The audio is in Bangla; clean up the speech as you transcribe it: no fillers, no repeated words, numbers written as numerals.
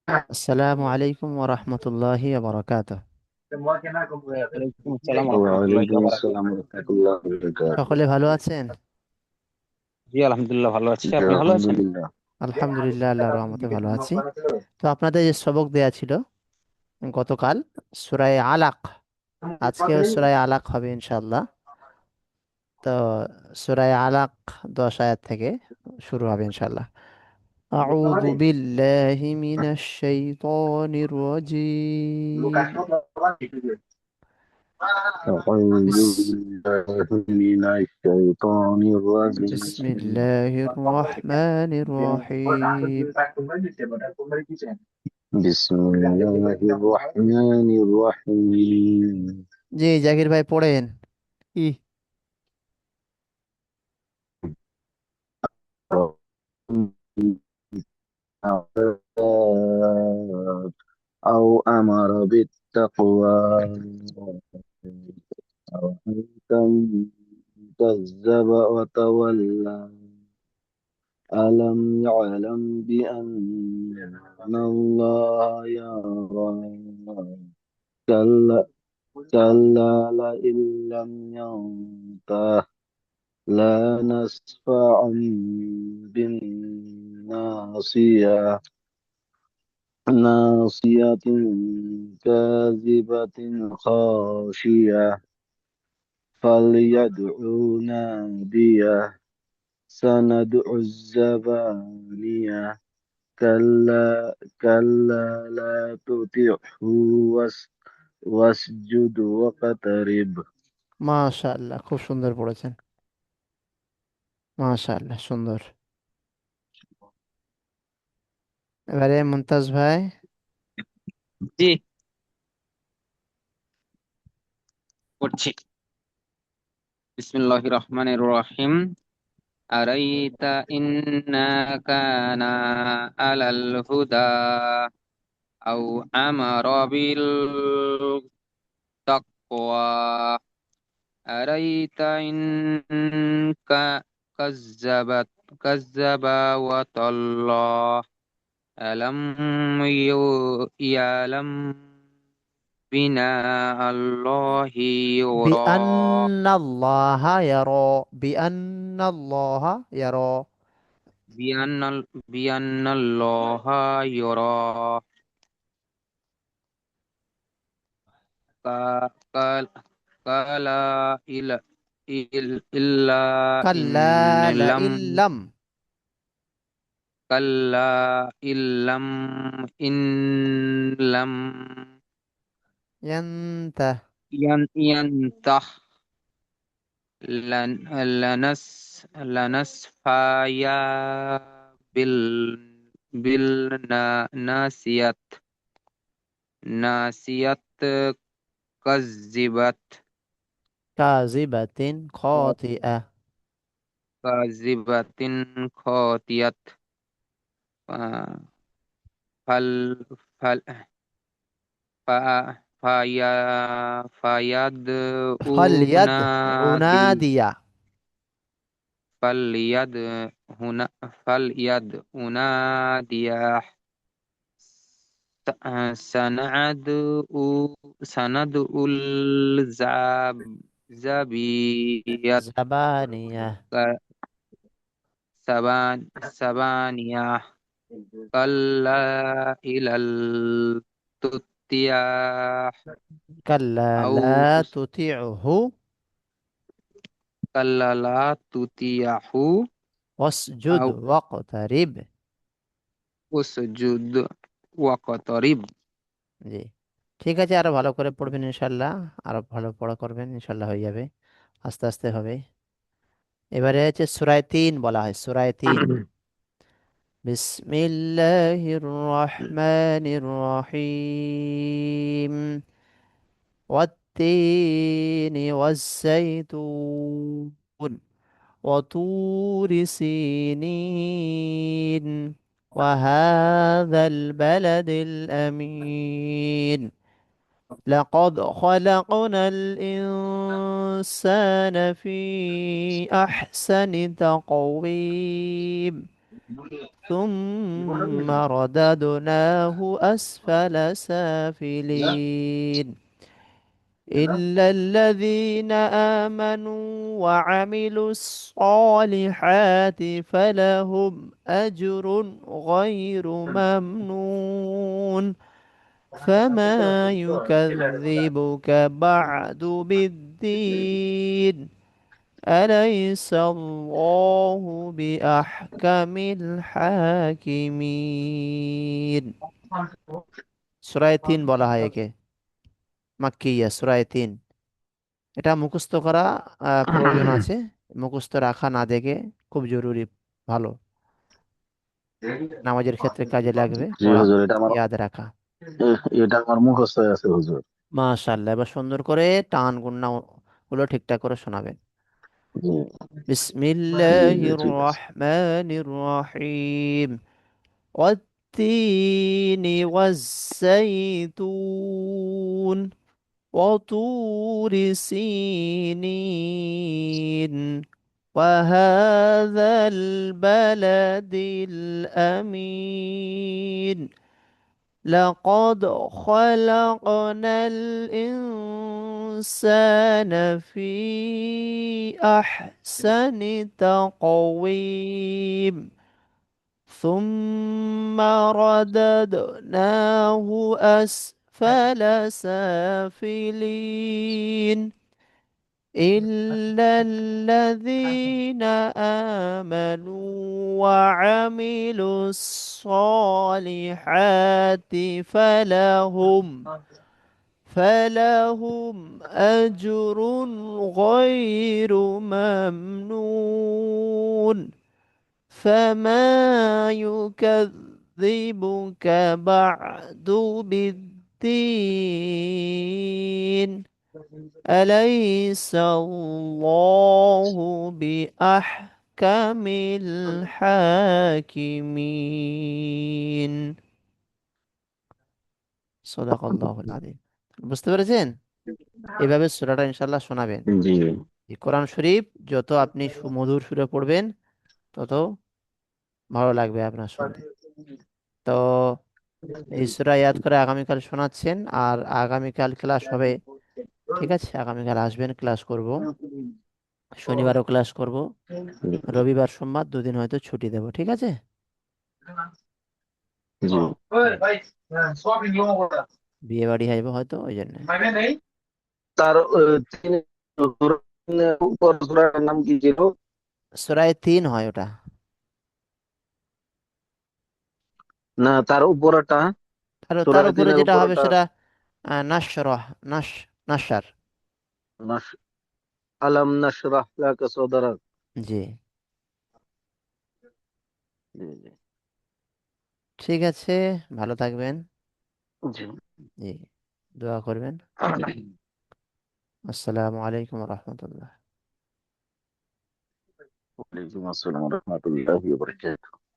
আসসালামু আলাইকুম ওয়া রাহমাতুল্লাহি ওয়া বারাকাতুহু। ওয়ালাইকুম আসসালাম রহমতুল্লাহি ওয়ালাইকুম ওয়া আসসালাম রহমতুল্লাহ বারাকাতুহু। সকলে ভালো আছেন? জি আলহামদুলিল্লাহ ভালো আছি, জি আপনি ভালো আছেন? আলহামদুলিল্লাহ। আলহামদুলিল্লাহ, আল্লাহর রহমতে ভালো আছি। তো আপনাদের যে সবক দেয়া ছিল গতকাল, সূরা আলাক, আজকেও সূরা আলাক হবে ইনশাআল্লাহ। তো সূরা আলাক 10 আয়াত থেকে শুরু হবে ইনশাআল্লাহ। আউযু বিল্লাহি মিনাশ শাইতানির রাজীম। أعوذ বিস بالله من الشيطان الرجيم. বিসমিল্লাহির রহমানির রহিম। بسم الله الرحمن الرحيم. জি জাকির ভাই পড়েন। ই أو أمر بالتقوى. أرأيت إن كذب وتولى. ألم يعلم بأن الله يرى. كلا كلا لئن لم ينته لا نسفعا بالناصية. ناصية كاذبة خاشية فليدع ناديه. سندع الزبانية. كلا لا تطعه واسجد واقترب. মাশাআল্লাহ, খুব সুন্দর পড়েছেন। মাশাআল্লাহ, সুন্দর। এবারে মুমতাজ ভাই। জি পড়ছি। বিসমিল্লাহির রহমানির রহিম। আরাইতা ইন্না কানা আলাল হুদা আও আমারা বিল তাকওয়া। আরাইতা ইন কাজ্জাবাত কাজ্জাবা ওয়া তাল্লা। আলাম ইয়ালাম বিনা আল্লাহি ইউরা। বিআন্নাল্লাহা ইয়ারা। বিআন্নাল্লাহা ইয়ারা। বিয়ান্নাল বিয়ান্নাল্লাহা ইউরা। কা- কাল কালা ইলা ইল্লা কাল্লা লা ইন্নাম ইল্লাম কাল্লা ইল্লাম ইনলাম ইয়ান্তা ইয়ান্তহ lan lanas lanasfaya bil bil nasiyat nasiyat kazibat কাযিবাতিন খাতিআ। kazibatin khotiyat fal fal fa faya fayad ফালইয়াদ unadil উনাদিয়া। falyad huna falyad unadiyah sanadu sanadul zabiyat জাবানিয়া। sabaniyah kalla ilal tutiyah কাল্লা লা au তুতিউহু kalla la tutiyahu ওয়াসজুদ au ওয়াকতারিব। usjud waqtarib। জি, ঠিক আছে, আরো ভালো করে পড়বেন ইনশাল্লাহ। আরো ভালো পড়া করবেন ইনশাল্লাহ, হয়ে যাবে। আস্তে আস্তে হবে। এবারে হচ্ছে সূরায়ে ৩ বলা হয়, সূরায়ে ৩। বিসমিল্লাহির রহমানির রহিম। ওয়াত-তিনি ওয়াজ-জাইতুন وطور سينين وهذا البلد الأمين. لقد خلقنا الإنسان في أحسن تقويم ثم رددناه أسفل سافلين إلا الذين آمنوا وعملوا الصالحات فلهم أجر غير ممنون فما يكذبك بعد بالدين أليس الله بأحكم الحاكمين সূরা ৩ বলা হয় একে, মাক্কিয়া সূরা ৩। এটা মুখস্থ করা প্রয়োজন আছে, মুখস্থ রাখা না দেখে খুব জরুরি, ভালো নামাজের ক্ষেত্রে কাজে লাগবে জি পড়া, হুজুর, এটা আমার ইয়াদ রাখা। এটা আমার মুখস্থ হয়ে আছে হুজুর। মাশাআল্লাহ, এবার সুন্দর করে টান গুন্না গুলো ঠিকঠাক করে শোনাবেন। জি জি জি, বিসমিল্লাহির ঠিক আছে। রহমানির রহিম والتين والزيتون وطور سينين وهذا البلد الأمين لقد خلقنا الإنسان في أحسن تقويم ثم رددناه أسفل سافلين إلا الذين آمنوا وعملوا الصالحات فلهم أجر غير ممنون فما يكذبك بعد بالدين أليس الله بأحكم الحاكمين صدق الله العظيم। বুঝতে পেরেছেন? এভাবে সূরাটা ইনশাআল্লাহ শোনাবেন। জি এই কোরআন শরীফ যত আপনি সুমধুর সুরে পড়বেন তত ভালো লাগবে আপনার শুনতে। তো এই সূরা ইয়াদ করে আগামীকাল শোনাচ্ছেন, আর আগামীকাল ক্লাস হবে। ঠিক আছে, আগামীকাল আসবেন, ক্লাস করব। শনিবারও ক্লাস করব, রবিবার সোমবার দুদিন হয়তো ছুটি দেব। ঠিক আছে। জি। হুম। বিয়ে বাড়ি হইব হয়তো ওই জন্য। তার তিনি উপর সূরাটার নাম কি ছিল? সূরায়ে ৩ হয় ওটা। না, তার উপরটা, তার সূরা তার উপরে তিনের যেটা হবে উপরটা। সেটা নাশরহ, নাশার। নাস- আলাম নাশরাহ লাকা সাদরাক। জি। জি জি ঠিক আছে, ভালো থাকবেন। জি। জি, দোয়া করবেন। আসসালামু আলাইকুম রহমতুল্লাহ। ওয়ালাইকুম আসসালাম ওয়া রাহমাতুল্লাহি ওয়া বারাকাতুহু।